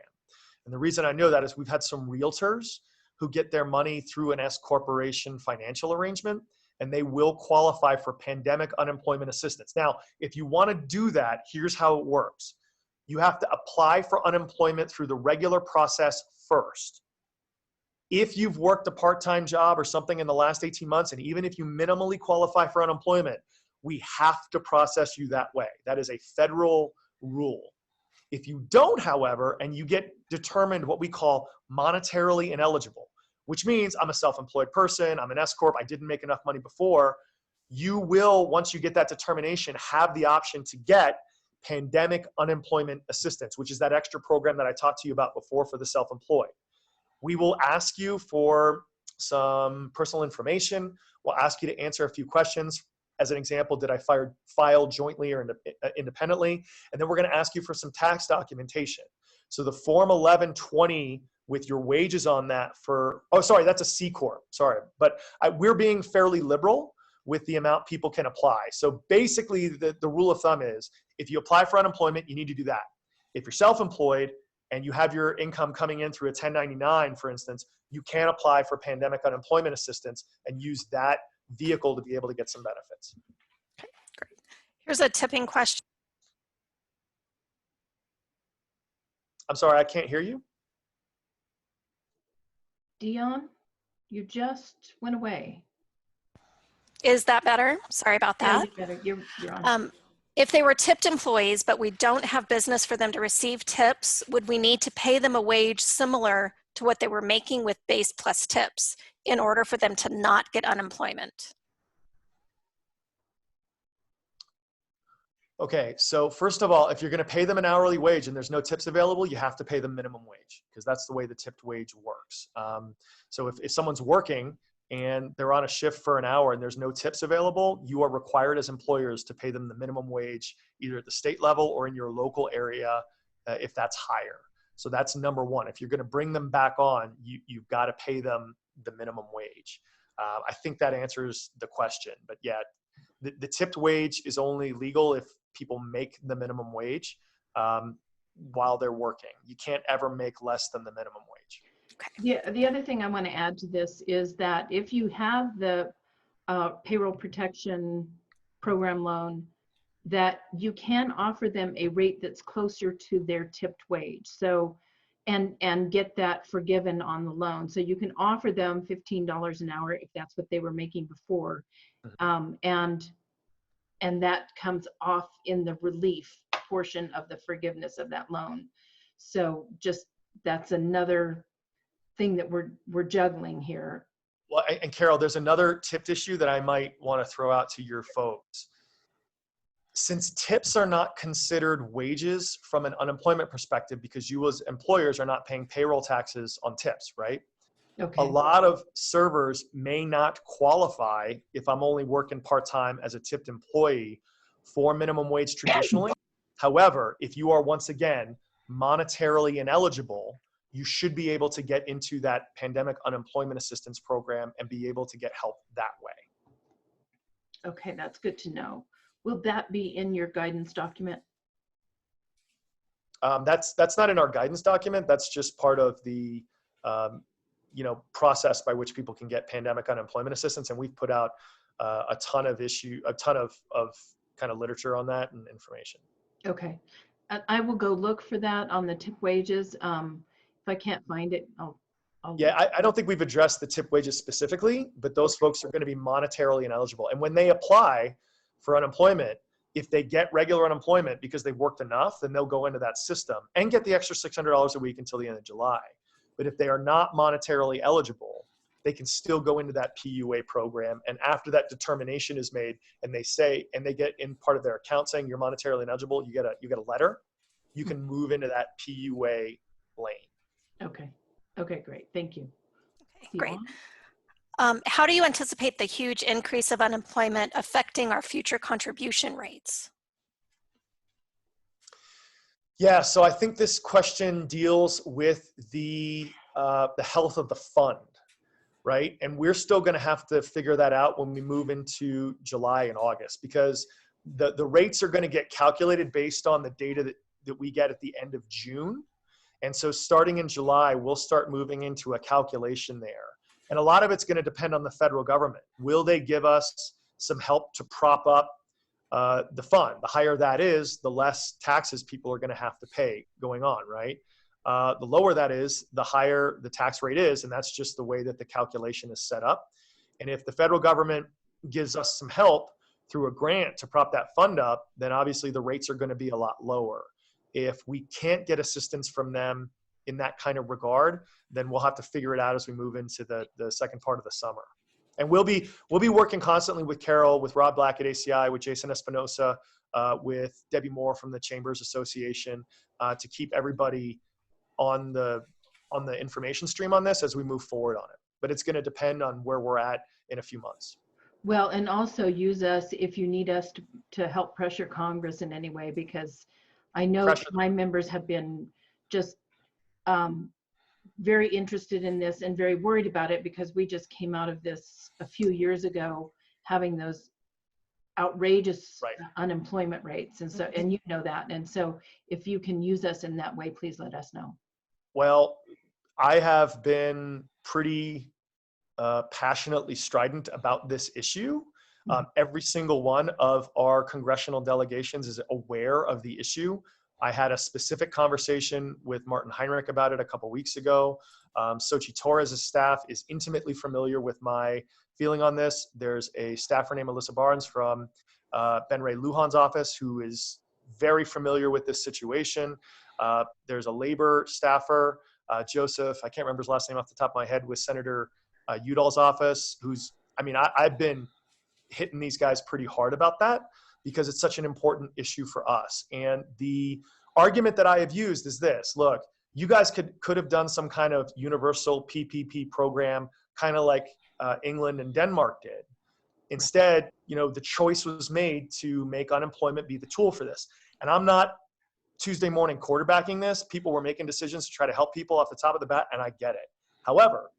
And the reason I know that is we've had some realtors who get their money through an S corporation financial arrangement, and they will qualify for Pandemic Unemployment Assistance. Now, if you want to do that, here's how it works. You have to apply for unemployment through the regular process first. If you've worked a part-time job or something in the last 18 months, and even if you minimally qualify for unemployment, we have to process you that way. That is a federal rule. If you don't, however, and you get determined what we call monetarily ineligible, which means I'm a self-employed person, I'm an S-Corp, I didn't make enough money before, you will, once you get that determination, have the option to get Pandemic Unemployment Assistance, which is that extra program that I talked to you about before for the self-employed. We will ask you for some personal information. We'll ask you to answer a few questions. As an example, did I file jointly or independently? And then we're going to ask you for some tax documentation. So the Form 1120 with your wages on that for, oh, sorry, that's a C Corp. Sorry. But we're being fairly liberal with the amount people can apply. So basically, the rule of thumb is if you apply for unemployment, you need to do that. If you're self-employed, and you have your income coming in through a 1099, for instance, you can apply for Pandemic Unemployment Assistance and use that vehicle to be able to get some benefits. Okay, great. Here's a tipping question. I'm sorry, I can't hear you. Dion, you just went away. Is that better? Sorry about that. Yeah, you're better. You're on. If they were tipped employees, but we don't have business for them to receive tips, would we need to pay them a wage similar to what they were making with base plus tips in order for them to not get unemployment? Okay, so first of all, if you're going to pay them an hourly wage and there's no tips available, you have to pay them minimum wage because that's the way the tipped wage works. So if someone's working and they're on a shift for an hour and there's no tips available, you are required as employers to pay them the minimum wage, either at the state level or in your local area, if that's higher. So that's number one. If you're going to bring them back on, you've got to pay them the minimum wage. I think that answers the question. But yeah, the tipped wage is only legal if people make the minimum wage while they're working. You can't ever make less than the minimum wage. Yeah, the other thing I want to add to this is that if you have the payroll protection program loan, that you can offer them a rate that's closer to their tipped wage. So and get that forgiven on the loan. So you can offer them $15 an hour if that's what they were making before. And that comes off in the relief portion of the forgiveness of that loan. So just, that's another thing that we're juggling here. Well, and Carol, there's another tipped issue that I might want to throw out to your folks. Since tips are not considered wages from an unemployment perspective, because you as employers are not paying payroll taxes on tips, right? Okay. A lot of servers may not qualify if I'm only working part-time as a tipped employee for minimum wage traditionally. However, if you are once again monetarily ineligible, you should be able to get into that pandemic unemployment assistance program and be able to get help that way. Okay, that's good to know. Will that be in your guidance document? That's not in our guidance document. That's just part of the process by which people can get pandemic unemployment assistance. And we've put out a ton of kind of literature on that and information. Okay. I will go look for that on the tip wages. If I can't find it, I'll Yeah, I don't think we've addressed the tip wages specifically, but those folks are going to be monetarily ineligible. And when they apply for unemployment, if they get regular unemployment because they've worked enough, then they'll go into that system and get the extra $600 a week until the end of July. But if they are not monetarily eligible, they can still go into that PUA program. And after that determination is made and they get in part of their account saying you're monetarily ineligible, you get a letter, you can move into that PUA lane. Okay. Okay, great. Thank you. Okay, great. How do you anticipate the huge increase of unemployment affecting our future contribution rates? Yeah, so I think this question deals with the health of the fund, right? And we're still going to have to figure that out when we move into July and August, because the rates are going to get calculated based on the data that we get at the end of June. And so starting in July, we'll start moving into a calculation there. And a lot of it's going to depend on the federal government. Will they give us some help to prop up the fund? The higher that is, the less taxes people are going to have to pay going on, right? The lower that is, the higher the tax rate is, and that's just the way that the calculation is set up. And if the federal government gives us some help through a grant to prop that fund up, then obviously the rates are going to be a lot lower. If we can't get assistance from them in that kind of regard, then we'll have to figure it out as we move into the second part of the summer. And we'll be working constantly with Carol, with Rob Black at ACI, with Jason Espinosa, with Debbie Moore from the Chambers Association, to keep everybody on the information stream on this as we move forward on it. But it's going to depend on where we're at in a few months. Well, and also use us if you need us to help pressure Congress in any way, because I know my members have been just very interested in this and very worried about it, because we just came out of this a few years ago, having those outrageous unemployment rates. And so, and you know that. And so if you can use us in that way, please let us know. Well, I have been pretty passionately strident about this issue. Every single one of our congressional delegations is aware of the issue. I had a specific conversation with Martin Heinrich about it a couple weeks ago. Xochitl Torres' staff is intimately familiar with my feeling on this. There's a staffer named Alyssa Barnes from Ben Ray Lujan's office who is very familiar with this situation. There's a labor staffer, Joseph, I can't remember his last name off the top of my head, with Senator Udall's office, I've been hitting these guys pretty hard about that, because it's such an important issue for us. And the argument that I have used is this: look, you guys could have done some kind of universal PPP program, kind of like England and Denmark did. Instead, the choice was made to make unemployment be the tool for this. And I'm not Tuesday morning quarterbacking this. People were making decisions to try to help people off the top of the bat, and I get it. However,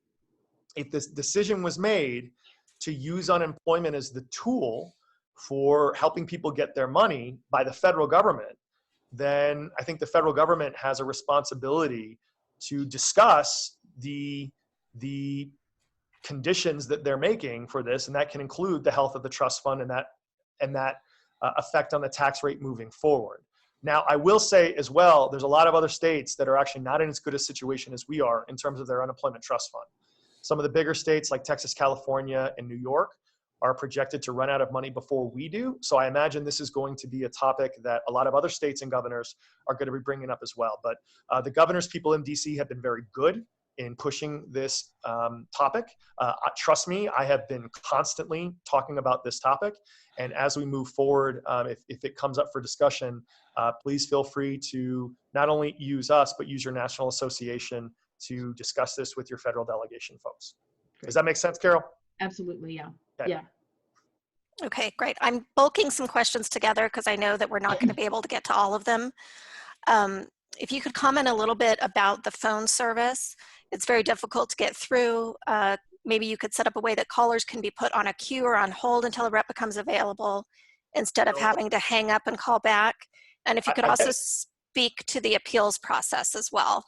if this decision was made to use unemployment as the tool for helping people get their money by the federal government, then I think the federal government has a responsibility to discuss the conditions that they're making for this, and that can include the health of the trust fund and that effect on the tax rate moving forward. Now, I will say as well, there's a lot of other states that are actually not in as good a situation as we are in terms of their unemployment trust fund. Some of the bigger states like Texas, California, and New York are projected to run out of money before we do. So I imagine this is going to be a topic that a lot of other states and governors are going to be bringing up as well. But the governor's people in DC have been very good in pushing this topic. Trust me, I have been constantly talking about this topic. And as we move forward, if it comes up for discussion, please feel free to not only use us, but use your national association to discuss this with your federal delegation folks. Great. Does that make sense, Carol? Absolutely, yeah. Okay. Yeah. Okay, great. I'm bulking some questions together because I know that we're not going to be able to get to all of them. If you could comment a little bit about the phone service. It's very difficult to get through. Maybe you could set up a way that callers can be put on a queue or on hold until a rep becomes available instead of having to hang up and call back. And if you could also speak to the appeals process as well,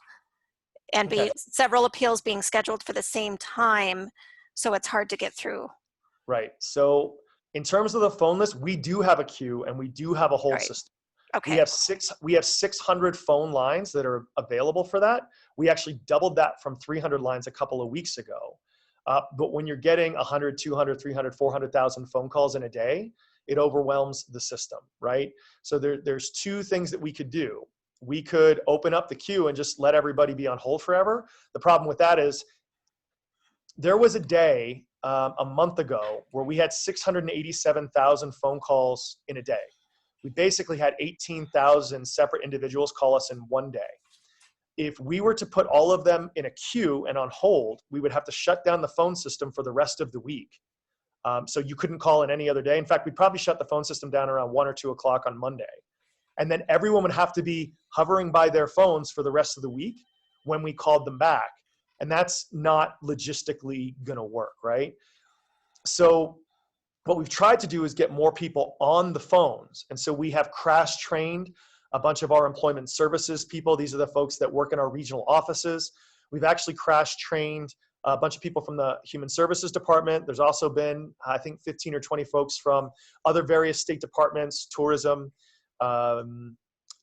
and be several appeals being scheduled for the same time, so it's hard to get through. Right. So in terms of the phone list, we do have a queue and we do have a hold system. Okay. We have 600 phone lines that are available for that. We actually doubled that from 300 lines a couple of weeks ago. But when you're getting 100, 200, 300, 400,000 phone calls in a day, it overwhelms the system, right? So there's two things that we could do. We could open up the queue and just let everybody be on hold forever. The problem with that is there was a day a month ago where we had 687,000 phone calls in a day. We basically had 18,000 separate individuals call us in one day. If we were to put all of them in a queue and on hold, we would have to shut down the phone system for the rest of the week. So you couldn't call in any other day. In fact, we'd probably shut the phone system down around 1 or 2 o'clock on Monday. And then everyone would have to be hovering by their phones for the rest of the week when we called them back. And that's not logistically gonna work, right? So what we've tried to do is get more people on the phones. And so we have crash trained a bunch of our employment services people. These are the folks that work in our regional offices. We've actually crash trained a bunch of people from the Human Services Department. There's also been, I think, 15 or 20 folks from other various state departments, tourism,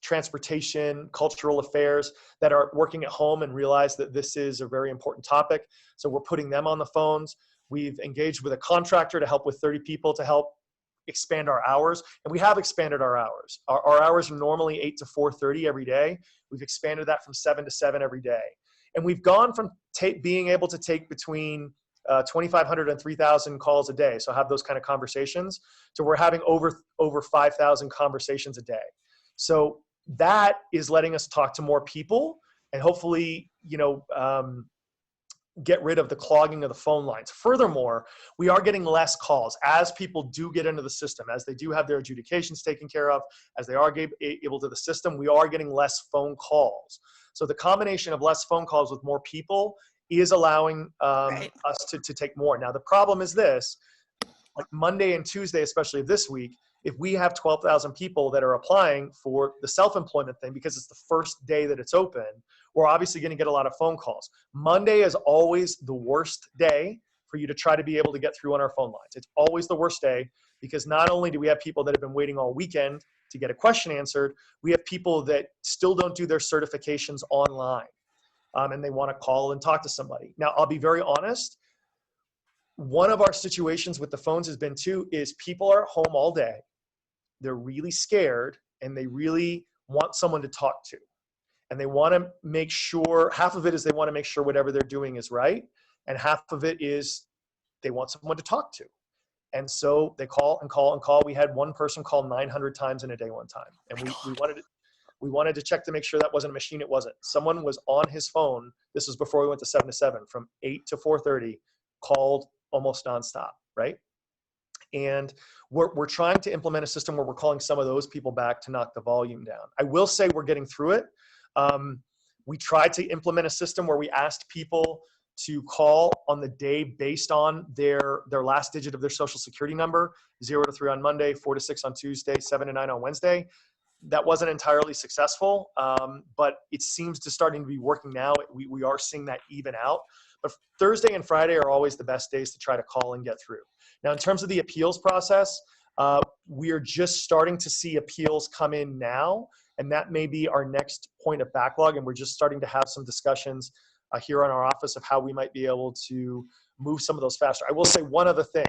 transportation, cultural affairs, that are working at home and realize that this is a very important topic. So we're putting them on the phones. We've engaged with a contractor to help with 30 people to help expand our hours. And we have expanded our hours. Our hours are normally 8 to 4:30 every day. We've expanded that from 7 to 7 every day. And we've gone from being able to take between 2,500 and 3,000 calls a day, so have those kind of conversations, to we're having over 5,000 conversations a day. So that is letting us talk to more people and hopefully, get rid of the clogging of the phone lines. Furthermore, we are getting less calls as people do get into the system, as they do have their adjudications taken care of, as they are able to the system, we are getting less phone calls. So the combination of less phone calls with more people is allowing us to take more. Now, the problem is this, like Monday and Tuesday, especially this week, if we have 12,000 people that are applying for the self-employment thing because it's the first day that it's open, we're obviously going to get a lot of phone calls. Monday is always the worst day for you to try to be able to get through on our phone lines. It's always the worst day because not only do we have people that have been waiting all weekend to get a question answered, we have people that still don't do their certifications online and they want to call and talk to somebody. Now, I'll be very honest. One of our situations with the phones has been too, is people are at home all day. They're really scared and they really want someone to talk to. And they want to make sure, half of it is they want to make sure whatever they're doing is right. And half of it is they want someone to talk to. And so they call and call and call. We had one person call 900 times in a day one time. And we wanted to check to make sure that wasn't a machine. It wasn't. Someone was on his phone. This was before we went to 7 to 7, from 8 to 4:30, called almost nonstop, right? And we're trying to implement a system where we're calling some of those people back to knock the volume down. I will say we're getting through it. We tried to implement a system where we asked people to call on the day based on their last digit of their social security number, 0 to 3 on Monday, 4 to 6 on Tuesday, 7 to 9 on Wednesday. That wasn't entirely successful, but it seems to starting to be working now. We are seeing that even out. But Thursday and Friday are always the best days to try to call and get through. Now, in terms of the appeals process, we are just starting to see appeals come in now. And that may be our next point of backlog. And we're just starting to have some discussions here in our office of how we might be able to move some of those faster. I will say one other thing.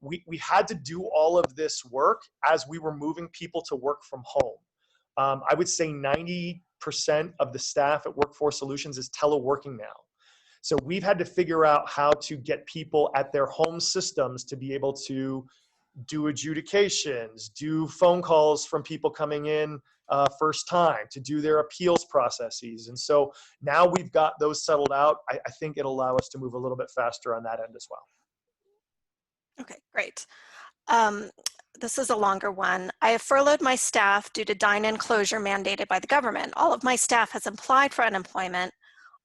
We had to do all of this work as we were moving people to work from home. I would say 90% of the staff at Workforce Solutions is teleworking now. So we've had to figure out how to get people at their home systems to be able to do adjudications, do phone calls from people coming in first time, to do their appeals processes. And so now we've got those settled out. I think it'll allow us to move a little bit faster on that end as well. Okay, great. This is a longer one. I have furloughed my staff due to dine-in closure mandated by the government. All of my staff has applied for unemployment.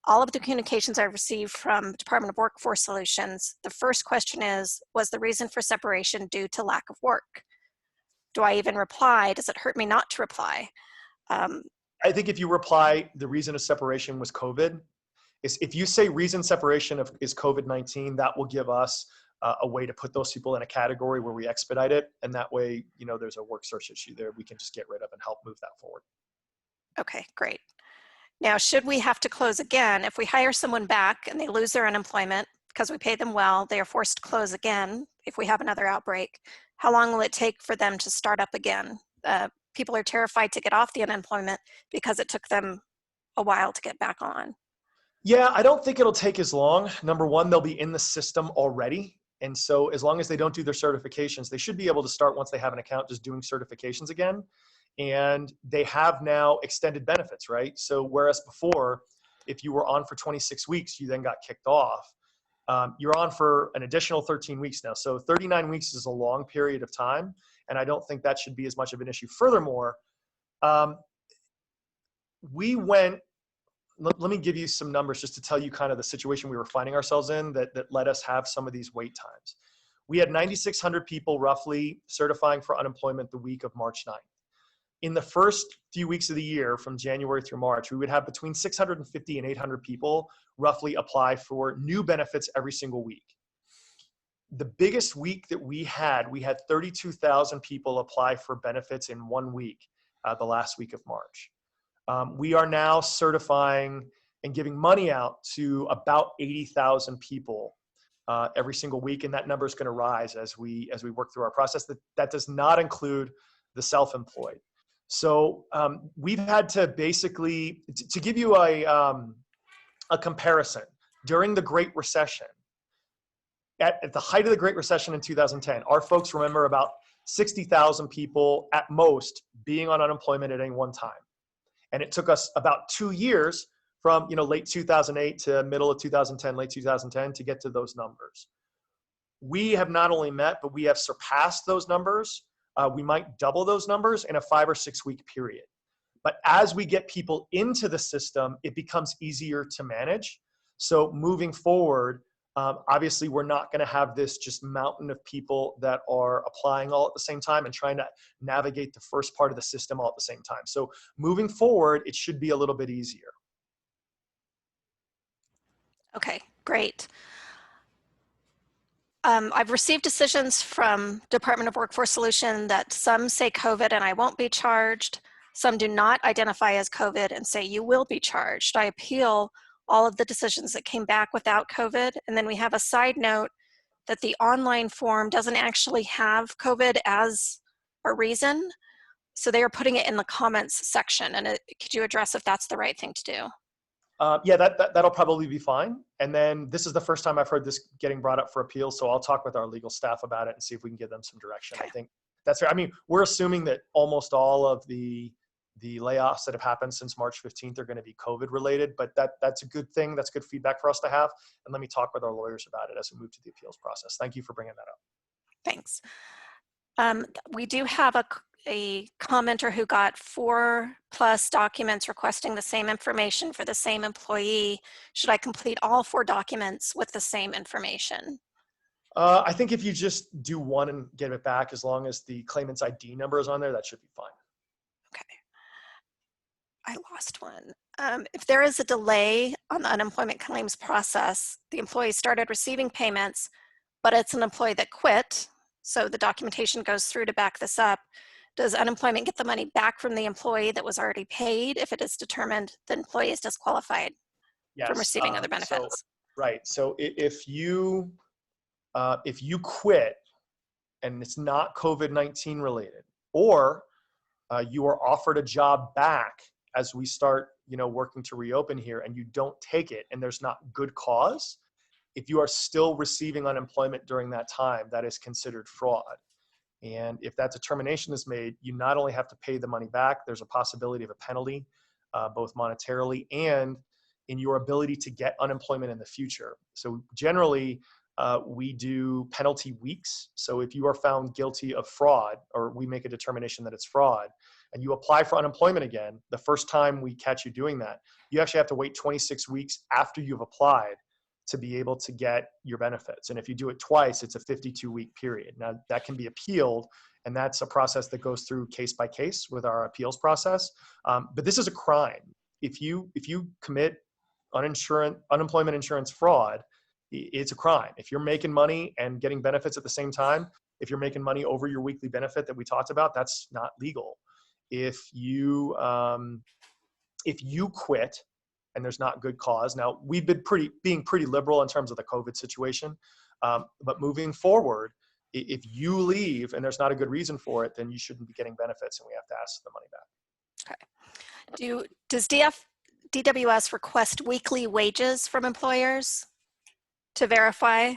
All of the communications I've received from Department of Workforce Solutions, the first question is, was the reason for separation due to lack of work? Do I even reply? Does it hurt me not to reply? I think if you reply, the reason of separation was COVID. If you say reason separation is COVID-19, that will give us a way to put those people in a category where we expedite it. And that way, you know, there's a work search issue there we can just get rid of and help move that forward. Okay, great. Now, should we have to close again, if we hire someone back and they lose their unemployment because we pay them well, they are forced to close again if we have another outbreak, how long will it take for them to start up again? People are terrified to get off the unemployment because it took them a while to get back on. Yeah, I don't think it'll take as long. Number one, they'll be in the system already. And so as long as they don't do their certifications, they should be able to start once they have an account just doing certifications again. And they have now extended benefits, right? So whereas before, if you were on for 26 weeks, you then got kicked off, you're on for an additional 13 weeks now. So 39 weeks is a long period of time. And I don't think that should be as much of an issue. Furthermore, let me give you some numbers just to tell you kind of the situation we were finding ourselves in that let us have some of these wait times. We had 9,600 people roughly certifying for unemployment the week of March 9th. In the first few weeks of the year, from January through March, we would have between 650 and 800 people roughly apply for new benefits every single week. The biggest week that we had 32,000 people apply for benefits in 1 week, the last week of March. We are now certifying and giving money out to about 80,000 people every single week, and that number is going to rise as we work through our process. That does not include the self-employed. So we've had to basically, to give you a comparison, during the Great Recession, at the height of the Great Recession in 2010, our folks remember about 60,000 people at most being on unemployment at any one time. And it took us about 2 years from late 2008 to middle of 2010, late 2010 to get to those numbers. We have not only met, but we have surpassed those numbers. We might double those numbers in a 5 or 6 week period. But as we get people into the system, it becomes easier to manage. So moving forward, obviously we're not going to have this just mountain of people that are applying all at the same time and trying to navigate the first part of the system all at the same time. So moving forward, it should be a little bit easier. Okay, great. I've received decisions from Department of Workforce Solutions that some say COVID and I won't be charged. Some do not identify as COVID and say you will be charged. I appeal all of the decisions that came back without COVID. And then we have a side note that the online form doesn't actually have COVID as a reason. So they are putting it in the comments section. And could you address if that's the right thing to do? Yeah, that'll probably be fine. And then this is the first time I've heard this getting brought up for appeal. So I'll talk with our legal staff about it and see if we can give them some direction. Okay. I think that's fair. I mean, we're assuming that almost all of the layoffs that have happened since March 15th are going to be COVID related, but that's a good thing. That's good feedback for us to have. And let me talk with our lawyers about it as we move to the appeals process. Thank you for bringing that up. Thanks. We do have a commenter who got 4+ documents requesting the same information for the same employee. Should I complete all 4 documents with the same information? I think if you just do one and get it back, as long as the claimant's ID number is on there, that should be fine. Okay. I lost one. If there is a delay on the unemployment claims process, the employee started receiving payments, but it's an employee that quit, so the documentation goes through to back this up. Does unemployment get the money back from the employee that was already paid if it is determined the employee is disqualified from Yes. receiving other So, benefits? right. So if you quit and it's not COVID-19 related, or you are offered a job back as we start, working to reopen here, and you don't take it, and there's not good cause, if you are still receiving unemployment during that time, that is considered fraud. And if that determination is made, you not only have to pay the money back, there's a possibility of a penalty, both monetarily and in your ability to get unemployment in the future. So generally, we do penalty weeks. So if you are found guilty of fraud, or we make a determination that it's fraud, and you apply for unemployment again, the first time we catch you doing that, you actually have to wait 26 weeks after you've applied to be able to get your benefits. And if you do it twice, it's a 52-week period. Now that can be appealed, and that's a process that goes through case by case with our appeals process. But this is a crime. If you commit unemployment insurance fraud, it's a crime. If you're making money and getting benefits at the same time, if you're making money over your weekly benefit that we talked about, that's not legal. If you quit and there's not good cause. Now, we've been being pretty liberal in terms of the COVID situation, but moving forward, if you leave and there's not a good reason for it, then you shouldn't be getting benefits, and we have to ask the money back. Okay. Does DWS request weekly wages from employers to verify?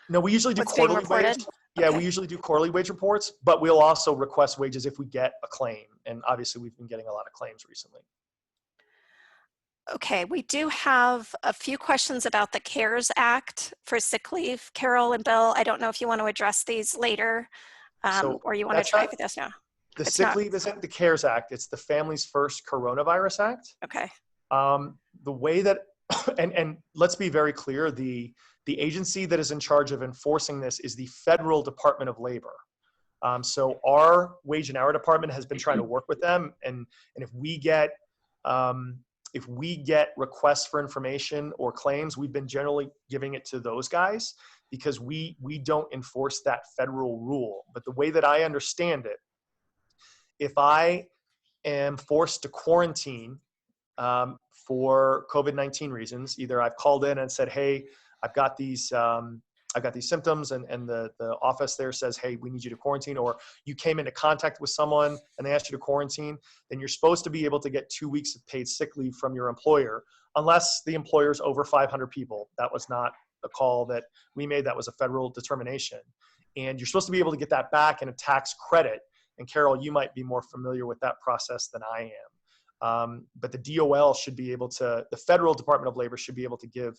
No, we usually do what's being quarterly reported? wage. Yeah, Okay. we usually do quarterly wage reports, but we'll also request wages if we get a claim. And obviously, we've been getting a lot of claims recently. Okay, we do have a few questions about the CARES Act for sick leave. Carol and Bill, I don't know if you want to address these later, So or you want to that's try not- for this now. The It's sick not. leave isn't the CARES Act. It's the Families First Coronavirus Act. Okay. The way that, and let's be very clear, the agency that is in charge of enforcing this is the Federal Department of Labor. So our wage and hour department has been trying to work with them, and if we get requests for information or claims, we've been generally giving it to those guys because we don't enforce that federal rule. But the way that I understand it, if I am forced to quarantine for COVID-19 reasons, either I've called in and said, hey, I've got these symptoms, and the office there says, hey, we need you to quarantine, or you came into contact with someone and they asked you to quarantine, then you're supposed to be able to get 2 weeks of paid sick leave from your employer, unless the employer's over 500 people. That was not a call that we made. That was a federal determination. And you're supposed to be able to get that back in a tax credit. And Carol, you might be more familiar with that process than I am. But the DOL should be able to, the Federal Department of Labor should be able to give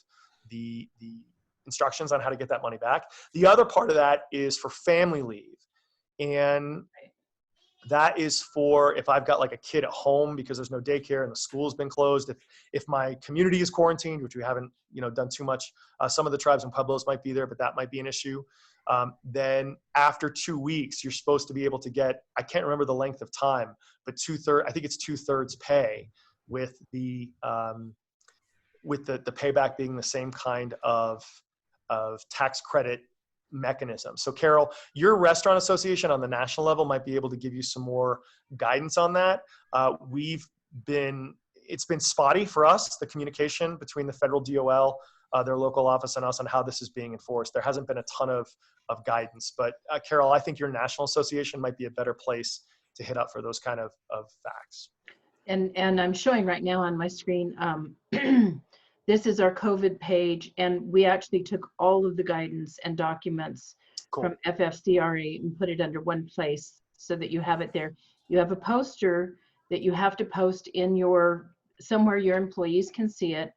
the instructions on how to get that money back. The other part of that is for family leave. And that is for if I've got like a kid at home because there's no daycare and the school's been closed. If my community is quarantined, which we haven't done too much, some of the tribes and pueblos might be there, but that might be an issue. Then after 2 weeks, you're supposed to be able to get, I can't remember the length of time, but I think it's 2/3 pay, with the payback being the same kind of tax credit mechanism. So Carol, your restaurant association on the national level might be able to give you some more guidance on that. It's been spotty for us, the communication between the federal DOL, their local office, and us on how this is being enforced. There hasn't been a ton of guidance, but Carol, I think your national association might be a better place to hit up for those kind of facts. And I'm showing right now on my screen, this is our COVID page, and we actually took all of the guidance and documents from FFCRA and put it under one place so that you have it there. You have a poster that you have to post in somewhere your employees can see it.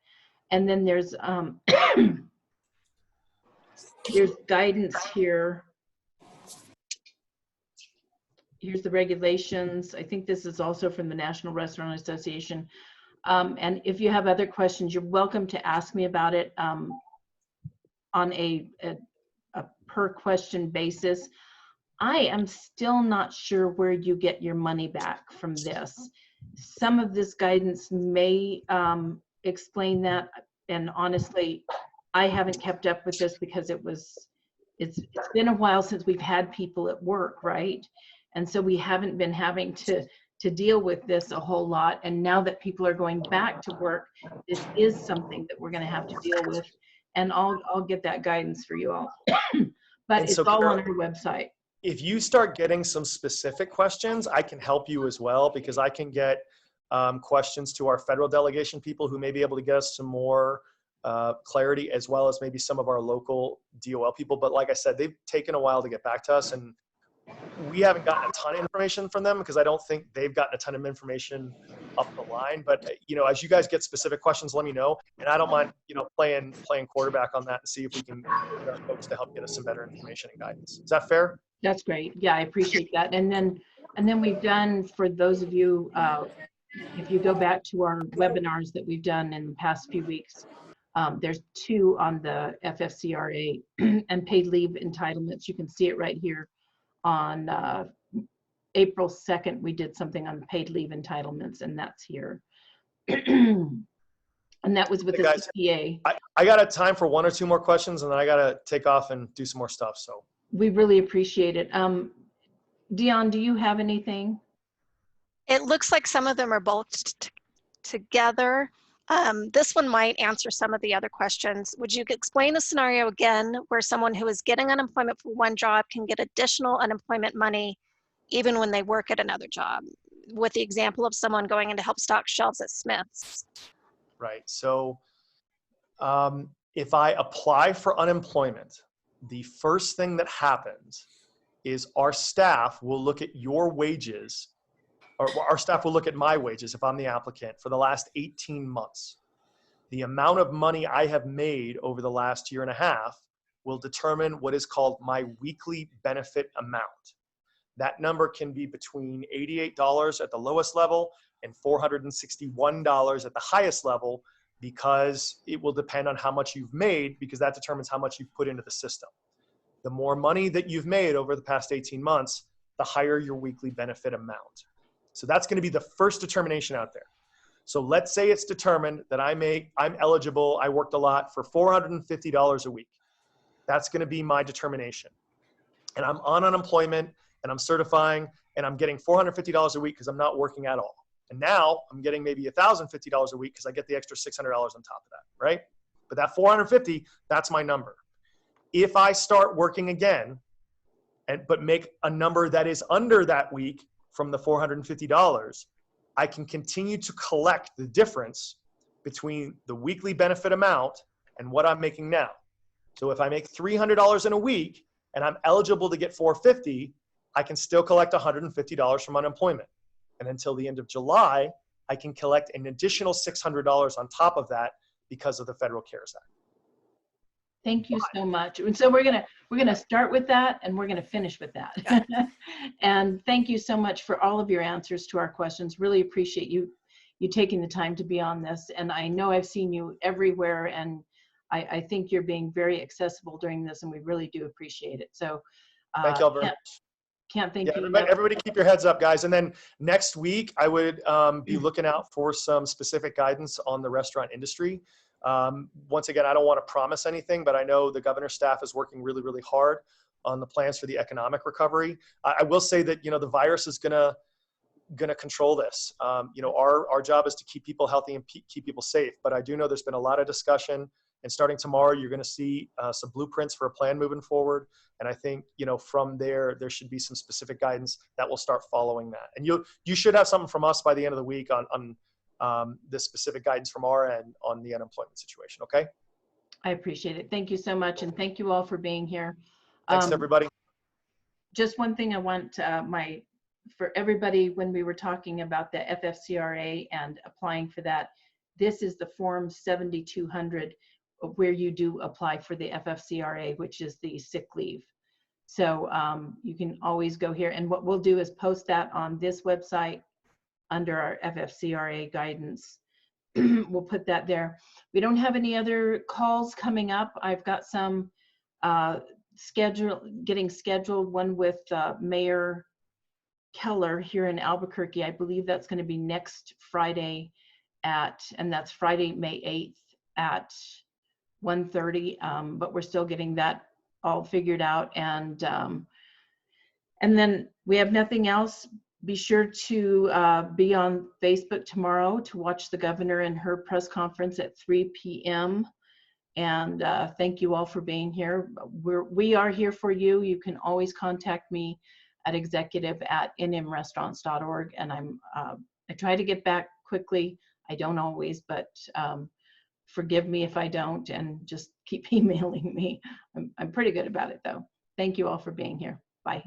And then there's there's guidance here. Here's the regulations. I think this is also from the National Restaurant Association. And if you have other questions, you're welcome to ask me about it on a per question basis. I am still not sure where you get your money back from this. Some of this guidance may explain that, and honestly, I haven't kept up with this because it's been a while since we've had people at work, right? And so we haven't been having to deal with this a whole lot. And now that people are going back to work, this is something that we're going to have to deal with. And I'll get that guidance for you all. But it's all on our website. If you start getting some specific questions, I can help you as well, because I can get questions to our federal delegation people who may be able to get us some more clarity, as well as maybe some of our local DOL people. But like I said, they've taken a while to get back to us, and we haven't gotten a ton of information from them because I don't think they've gotten a ton of information up the line. But as you guys get specific questions, let me know, and I don't mind playing quarterback on that and see if we can get our folks to help get us some better information and guidance. Is that fair? That's great. Yeah, I appreciate that. And then we've done, for those of you, if you go back to our webinars that we've done in the past few weeks, there's 2 on the FFCRA and paid leave entitlements. You can see it right here. On April 2nd, we did something on paid leave entitlements, and that's here. And that was with the CPA. I got a time for 1 or 2 more questions, and then I got to take off and do some more stuff. So we really appreciate it. Dion, do you have anything? It looks like some of them are bulked together. This one might answer some of the other questions. Would you explain the scenario again where someone who is getting unemployment for one job can get additional unemployment money even when they work at another job, with the example of someone going in to help stock shelves at Smith's? Right. So if I apply for unemployment, the first thing that happens is our staff will look at your wages, or our staff will look at my wages if I'm the applicant for the last 18 months. The amount of money I have made over the last year and a half will determine what is called my weekly benefit amount. That number can be between $88 at the lowest level and $461 at the highest level, because it will depend on how much you've made, because that determines how much you've put into the system. The more money that you've made over the past 18 months, the higher your weekly benefit amount. So that's going to be the first determination out there. So let's say it's determined that I'm eligible, I worked a lot, for $450 a week. That's going to be my determination. And I'm on unemployment, and I'm certifying, and I'm getting $450 a week because I'm not working at all. And now I'm getting maybe $1,050 a week because I get the extra $600 on top of that, right? But that $450, that's my number. If I start working again, but make a number that is under that week from the $450, I can continue to collect the difference between the weekly benefit amount and what I'm making now. So if I make $300 in a week and I'm eligible to get $450, I can still collect $150 from unemployment. And until the end of July, I can collect an additional $600 on top of that because of the Federal CARES Act. Thank you so much. And so we're gonna start with that, and we're gonna finish with that. Yeah. And thank you so much for all of your answers to our questions. Really appreciate you taking the time to be on this. And I know I've seen you everywhere, and I think you're being very accessible during this, and we really do appreciate it. So thank you all very much. Can't thank you enough. Everybody keep your heads up, guys. And then next week, I would be looking out for some specific guidance on the restaurant industry. Once again, I don't want to promise anything, but I know the governor's staff is working really, really hard on the plans for the economic recovery. I will say that, the virus is gonna control this. Our job is to keep people healthy and keep people safe. But I do know there's been a lot of discussion, and starting tomorrow, you're going to see some blueprints for a plan moving forward. And I think, from there should be some specific guidance that will start following that. And you should have something from us by the end of the week on the specific guidance from our end on the unemployment situation. Okay. I appreciate it. Thank you so much. And thank you all for being here. Thanks everybody. Just one thing I want for everybody, when we were talking about the FFCRA and applying for that, this is the form 7200 where you do apply for the FFCRA, which is the sick leave. So you can always go here, and what we'll do is post that on this website under our FFCRA guidance. We'll put that there. We don't have any other calls coming up. I've got some getting scheduled, one with Mayor Keller here in Albuquerque. I believe that's going to be next Friday and that's Friday, May 8th at 1:30, but we're still getting that all figured out. And then we have nothing else. Be sure to be on Facebook tomorrow to watch the governor and her press conference at 3 p.m. And thank you all for being here. We are here for you. You can always contact me at executive@nmrestaurants.org. And I try to get back quickly. I don't always, but forgive me if I don't, and just keep emailing me. I'm pretty good about it though. Thank you all for being here. Bye.